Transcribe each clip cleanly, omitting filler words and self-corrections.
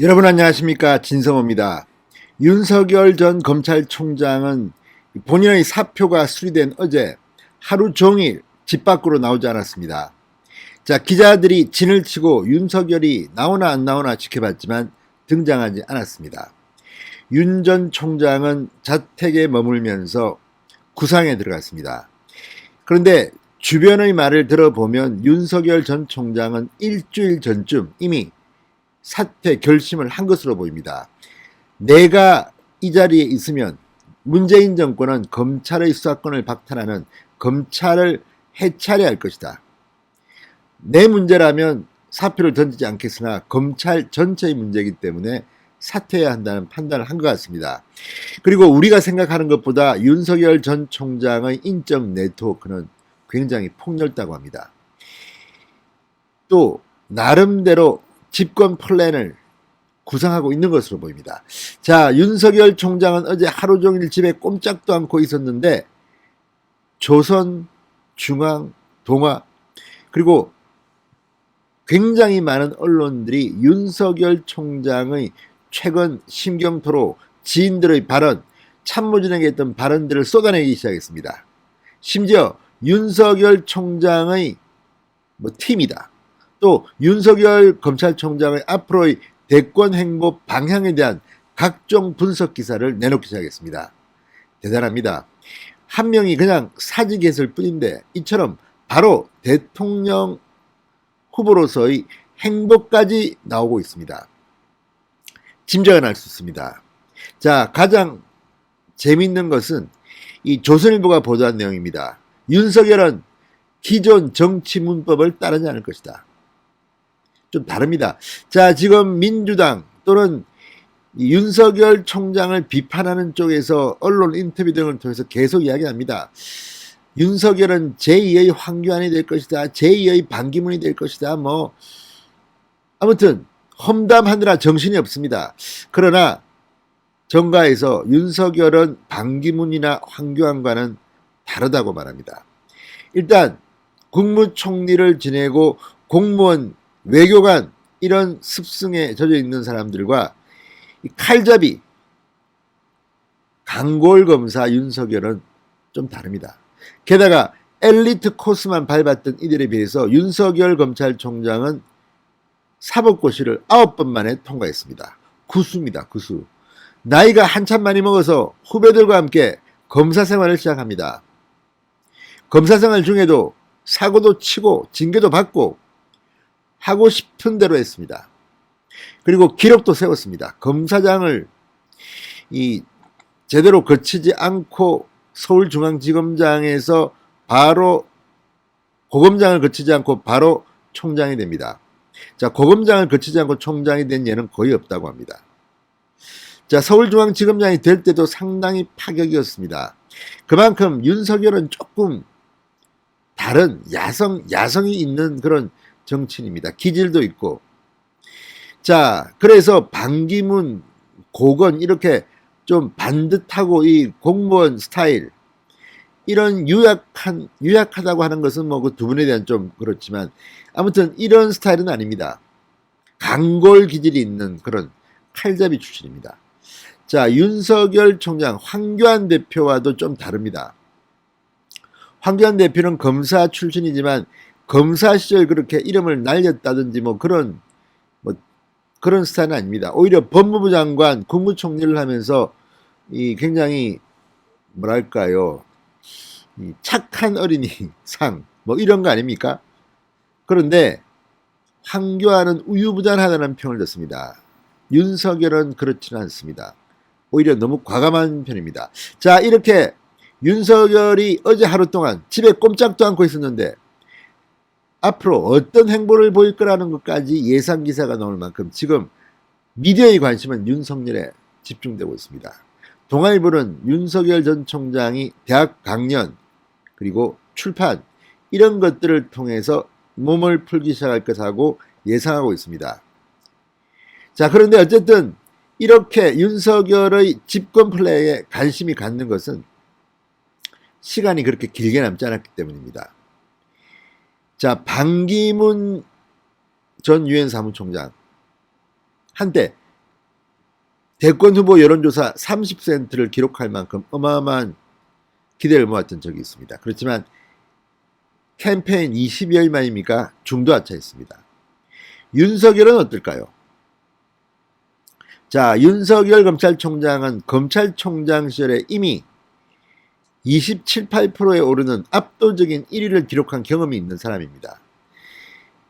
여러분 안녕하십니까, 진성호입니다. 윤석열 전 검찰총장은 본인의 사표가 수리된 어제 하루 종일 집 밖으로 나오지 않았습니다. 자, 기자들이 진을 치고 윤석열이 나오나 안 나오나 지켜봤지만 등장하지 않았습니다. 윤 전 총장은 자택에 머물면서 구상에 들어갔습니다. 그런데 주변의 말을 들어보면 윤석열 전 총장은 일주일 전쯤 이미 사퇴 결심을 한 것으로 보입니다. 내가 이 자리에 있으면 문재인 정권은 검찰의 수사권을 박탈하는 검찰을 해체하려 할 것이다. 내 문제라면 사표를 던지지 않겠으나 검찰 전체의 문제이기 때문에 사퇴해야 한다는 판단을 한 것 같습니다. 그리고 우리가 생각하는 것보다 윤석열 전 총장의 인적 네트워크는 굉장히 폭넓다고 합니다. 또 나름대로 집권 플랜을 구상하고 있는 것으로 보입니다. 자, 윤석열 총장은 어제 하루 종일 집에 꼼짝도 않고 있었는데 조선, 중앙, 동아 그리고 굉장히 많은 언론들이 윤석열 총장의 최근 심경토로 지인들의 발언, 참모진에게 했던 발언들을 쏟아내기 시작했습니다. 심지어 윤석열 총장의 팀이다. 또 윤석열 검찰총장의 앞으로의 대권 행보 방향에 대한 각종 분석 기사를 내놓기 시작했습니다. 대단합니다. 한 명이 그냥 사직했을 뿐인데 이처럼 바로 대통령 후보로서의 행보까지 나오고 있습니다. 짐작은 알 수 있습니다. 자, 가장 재미있는 것은 이 조선일보가 보도한 내용입니다. 윤석열은 기존 정치 문법을 따르지 않을 것이다. 좀 다릅니다. 자, 지금 민주당 또는 윤석열 총장을 비판하는 쪽에서 언론 인터뷰 등을 통해서 계속 이야기합니다. 윤석열은 제2의 황교안이 될 것이다. 제2의 반기문이 될 것이다. 아무튼 험담하느라 정신이 없습니다. 그러나 정가에서 윤석열은 반기문이나 황교안과는 다르다고 말합니다. 일단 국무총리를 지내고 공무원, 외교관 이런 습승에 젖어 있는 사람들과 칼잡이 강골 검사 윤석열은 좀 다릅니다. 게다가 엘리트 코스만 밟았던 이들에 비해서 윤석열 검찰총장은 사법고시를 9번 만에 통과했습니다. 구수입니다. 구수. 나이가 한참 많이 먹어서 후배들과 함께 검사 생활을 시작합니다. 검사 생활 중에도 사고도 치고 징계도 받고 하고 싶은 대로 했습니다. 그리고 기록도 세웠습니다. 검사장을 제대로 거치지 않고 서울중앙지검장에서 바로 고검장을 거치지 않고 바로 총장이 됩니다. 자, 고검장을 거치지 않고 총장이 된 예는 거의 없다고 합니다. 자, 서울중앙지검장이 될 때도 상당히 파격이었습니다. 그만큼 윤석열은 조금 다른 야성이 있는 그런 정치인입니다. 기질도 있고. 자, 그래서 반기문, 고건 이렇게 좀 반듯하고 이 공무원 스타일 이런 유약하다고 하는 것은 그 두 분에 대한 좀 그렇지만 아무튼 이런 스타일은 아닙니다. 강골 기질이 있는 그런 칼잡이 출신입니다. 자, 윤석열 총장, 황교안 대표와도 좀 다릅니다. 황교안 대표는 검사 출신이지만 검사 시절 그렇게 이름을 날렸다든지 그런 스타일은 아닙니다. 오히려 법무부 장관, 국무총리를 하면서 굉장히 뭐랄까요, 착한 어린이 상 이런 거 아닙니까? 그런데 황교안은 우유부단하다는 평을 듣습니다. 윤석열은 그렇지는 않습니다. 오히려 너무 과감한 편입니다. 자, 이렇게 윤석열이 어제 하루 동안 집에 꼼짝도 않고 있었는데 앞으로 어떤 행보를 보일 거라는 것까지 예상 기사가 나올 만큼 지금 미디어의 관심은 윤석열에 집중되고 있습니다. 동아일보는 윤석열 전 총장이 대학 강연 그리고 출판 이런 것들을 통해서 몸을 풀기 시작할 것하고 예상하고 있습니다. 자, 그런데 어쨌든 이렇게 윤석열의 집권 플레이에 관심이 갖는 것은 시간이 그렇게 길게 남지 않았기 때문입니다. 자, 반기문 전 유엔 사무총장 한때 대권 후보 여론조사 30%를 기록할 만큼 어마어마한 기대를 모았던 적이 있습니다. 그렇지만 캠페인 20여일 만이니까 중도하차했습니다. 윤석열은 어떨까요? 자, 윤석열 검찰총장은 검찰총장 시절에 이미 27, 8%에 오르는 압도적인 1위를 기록한 경험이 있는 사람입니다.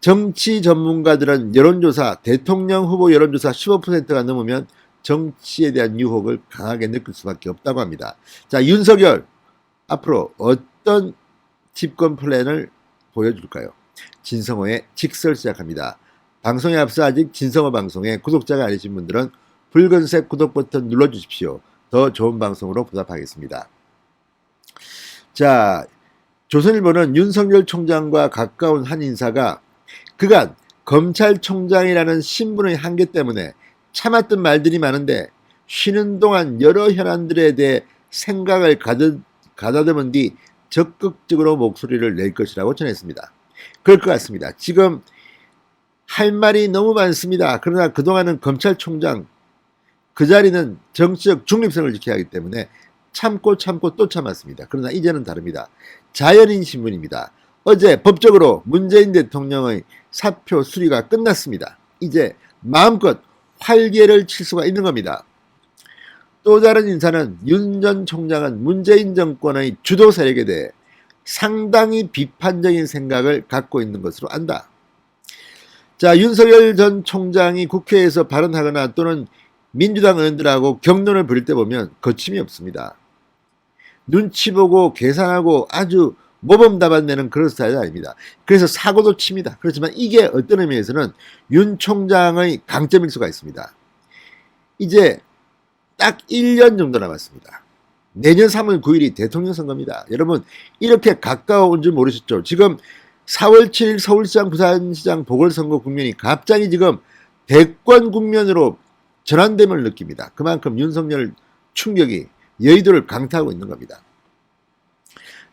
정치 전문가들은 여론조사, 대통령 후보 여론조사 15%가 넘으면 정치에 대한 유혹을 강하게 느낄 수밖에 없다고 합니다. 자, 윤석열 앞으로 어떤 집권 플랜을 보여줄까요? 진성호의 직설 시작합니다. 방송에 앞서 아직 진성호 방송에 구독자가 아니신 분들은 붉은색 구독 버튼 눌러주십시오. 더 좋은 방송으로 보답하겠습니다. 자, 조선일보는 윤석열 총장과 가까운 한 인사가 그간 검찰총장이라는 신분의 한계 때문에 참았던 말들이 많은데 쉬는 동안 여러 현안들에 대해 생각을 가다듬은 뒤 적극적으로 목소리를 낼 것이라고 전했습니다. 그럴 것 같습니다. 지금 할 말이 너무 많습니다. 그러나 그동안은 검찰총장 그 자리는 정치적 중립성을 지켜야 하기 때문에 참고 또 참았습니다. 그러나 이제는 다릅니다. 자연인 신분입니다. 어제 법적으로 문재인 대통령의 사표 수리가 끝났습니다. 이제 마음껏 활개를 칠 수가 있는 겁니다. 또 다른 인사는 윤 전 총장은 문재인 정권의 주도 세력에 대해 상당히 비판적인 생각을 갖고 있는 것으로 안다. 자, 윤석열 전 총장이 국회에서 발언하거나 또는 민주당 의원들하고 격론을 벌일 때 보면 거침이 없습니다. 눈치 보고 계산하고 아주 모범답안 내는 그런 스타일이 아닙니다. 그래서 사고도 칩니다. 그렇지만 이게 어떤 의미에서는 윤 총장의 강점일 수가 있습니다. 이제 딱 1년 정도 남았습니다. 내년 3월 9일이 대통령 선거입니다. 여러분 이렇게 가까운 줄 모르셨죠? 지금 4월 7일 서울시장 부산시장 보궐선거 국면이 갑자기 지금 대권 국면으로 전환됨을 느낍니다. 그만큼 윤석열 충격이 여의도를 강타하고 있는 겁니다.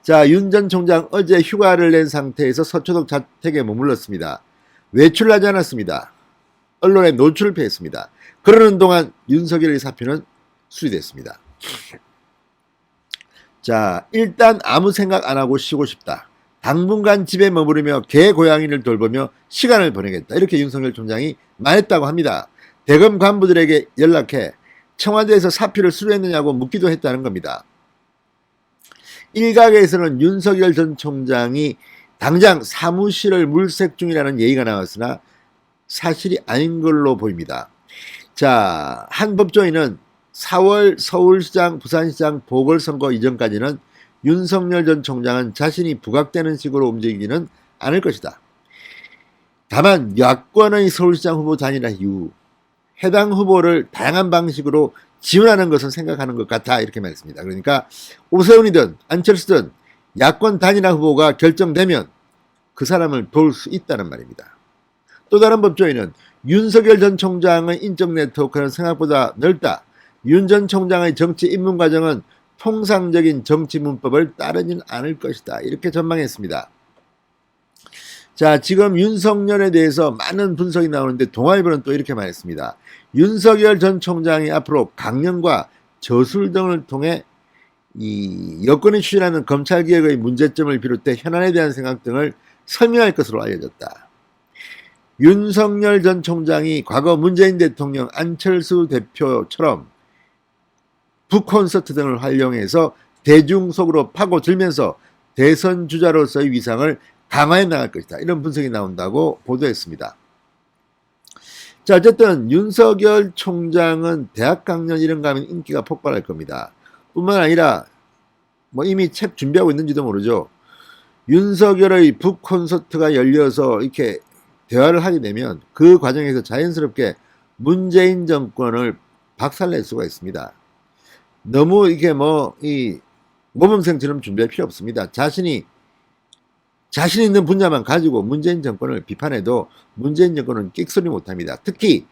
자, 윤 전 총장 어제 휴가를 낸 상태에서 서초동 자택에 머물렀습니다. 외출하지 않았습니다. 언론에 노출을 피했습니다. 그러는 동안 윤석열의 사표는 수리됐습니다. 자, 일단 아무 생각 안 하고 쉬고 싶다. 당분간 집에 머무르며 개 고양이를 돌보며 시간을 보내겠다. 이렇게 윤석열 총장이 말했다고 합니다. 대검 간부들에게 연락해 청와대에서 사표를 수리했느냐고 묻기도 했다는 겁니다. 일각에서는 윤석열 전 총장이 당장 사무실을 물색 중이라는 얘기가 나왔으나 사실이 아닌 걸로 보입니다. 자, 한 법조인은 4월 서울시장, 부산시장 보궐선거 이전까지는 윤석열 전 총장은 자신이 부각되는 식으로 움직이지는 않을 것이다. 다만 야권의 서울시장 후보 단일화 이후 해당 후보를 다양한 방식으로 지원하는 것은 생각하는 것 같아 이렇게 말했습니다. 그러니까 오세훈이든 안철수든 야권 단일화 후보가 결정되면 그 사람을 도울 수 있다는 말입니다. 또 다른 법조인은 윤석열 전 총장의 인적 네트워크는 생각보다 넓다. 윤 전 총장의 정치 입문 과정은 통상적인 정치 문법을 따르진 않을 것이다. 이렇게 전망했습니다. 자, 지금 윤석열에 대해서 많은 분석이 나오는데 동아일보는 또 이렇게 말했습니다. 윤석열 전 총장이 앞으로 강령과 저술 등을 통해 이 여권이 추진하는 검찰개혁의 문제점을 비롯해 현안에 대한 생각 등을 설명할 것으로 알려졌다. 윤석열 전 총장이 과거 문재인 대통령, 안철수 대표처럼 북콘서트 등을 활용해서 대중 속으로 파고들면서 대선 주자로서의 위상을 강화해 나갈 것이다. 이런 분석이 나온다고 보도했습니다. 자, 어쨌든 윤석열 총장은 대학 강연 이런 거 하면 인기가 폭발할 겁니다. 뿐만 아니라 뭐 이미 책 준비하고 있는지도 모르죠. 윤석열의 북콘서트가 열려서 이렇게 대화를 하게 되면 그 과정에서 자연스럽게 문재인 정권을 박살낼 수가 있습니다. 너무 이게 이 모범생처럼 준비할 필요 없습니다. 자신 있는 분야만 가지고 문재인 정권을 비판해도 문재인 정권은 끽소리 못합니다. 특히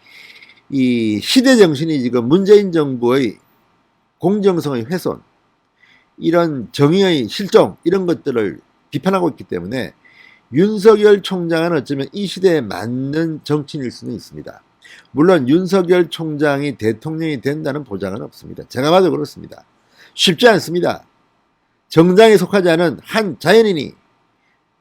이 시대 정신이 지금 문재인 정부의 공정성의 훼손, 이런 정의의 실종 이런 것들을 비판하고 있기 때문에 윤석열 총장은 어쩌면 이 시대에 맞는 정치인일 수는 있습니다. 물론 윤석열 총장이 대통령이 된다는 보장은 없습니다. 제가 봐도 그렇습니다. 쉽지 않습니다. 정당에 속하지 않은 한 자연인이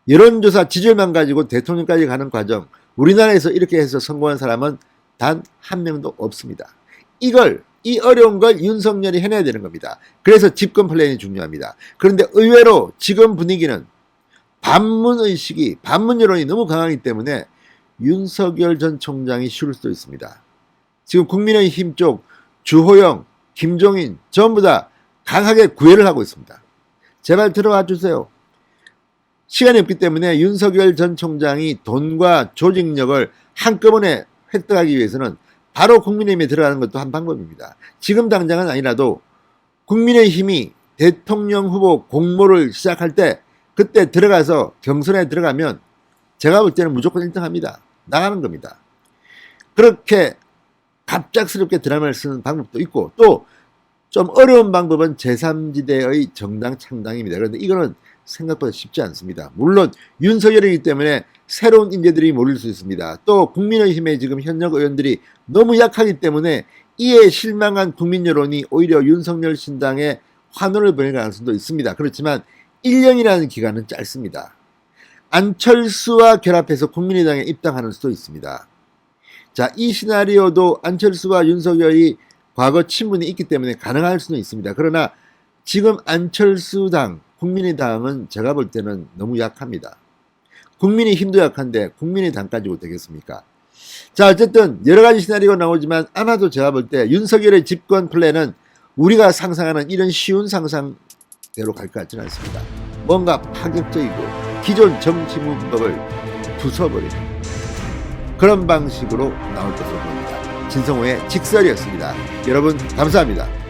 여론조사 지지율만 가지고 대통령까지 가는 과정, 우리나라에서 이렇게 해서 성공한 사람은 단 한 명도 없습니다. 이 어려운 걸 윤석열이 해내야 되는 겁니다. 그래서 집권 플랜이 중요합니다. 그런데 의외로 지금 분위기는 반문의식이, 반문 여론이 너무 강하기 때문에 윤석열 전 총장이 쉬울 수도 있습니다. 지금 국민의힘 쪽 주호영, 김종인 전부 다 강하게 구애를 하고 있습니다. 제발 들어와 주세요. 시간이 없기 때문에 윤석열 전 총장이 돈과 조직력을 한꺼번에 획득하기 위해서는 바로 국민의힘에 들어가는 것도 한 방법입니다. 지금 당장은 아니라도 국민의힘이 대통령 후보 공모를 시작할 때 그때 들어가서 경선에 들어가면 제가 볼 때는 무조건 1등합니다. 나가는 겁니다. 그렇게 갑작스럽게 드라마를 쓰는 방법도 있고 또 좀 어려운 방법은 제3지대의 정당 창당입니다. 그런데 이거는 생각보다 쉽지 않습니다. 물론 윤석열이기 때문에 새로운 인재들이 몰릴 수 있습니다. 또 국민의힘의 지금 현역 의원들이 너무 약하기 때문에 이에 실망한 국민 여론이 오히려 윤석열 신당에 환호를 보낼 가능성도 있습니다. 그렇지만 1년이라는 기간은 짧습니다. 안철수와 결합해서 국민의당에 입당하는 수도 있습니다. 자, 이 시나리오도 안철수와 윤석열이 과거 친분이 있기 때문에 가능할 수는 있습니다. 그러나 지금 안철수당, 국민의당은 제가 볼 때는 너무 약합니다. 국민의힘도 약한데 국민의당 가지고 되겠습니까? 자, 어쨌든 여러 가지 시나리오가 나오지만 아마도 제가 볼 때 윤석열의 집권 플랜은 우리가 상상하는 이런 쉬운 상상대로 갈 것 같지는 않습니다. 뭔가 파격적이고 기존 정치 문법을 부숴버리는 그런 방식으로 나올 것으로 보입니다. 진성호의 직설이었습니다. 여러분 감사합니다.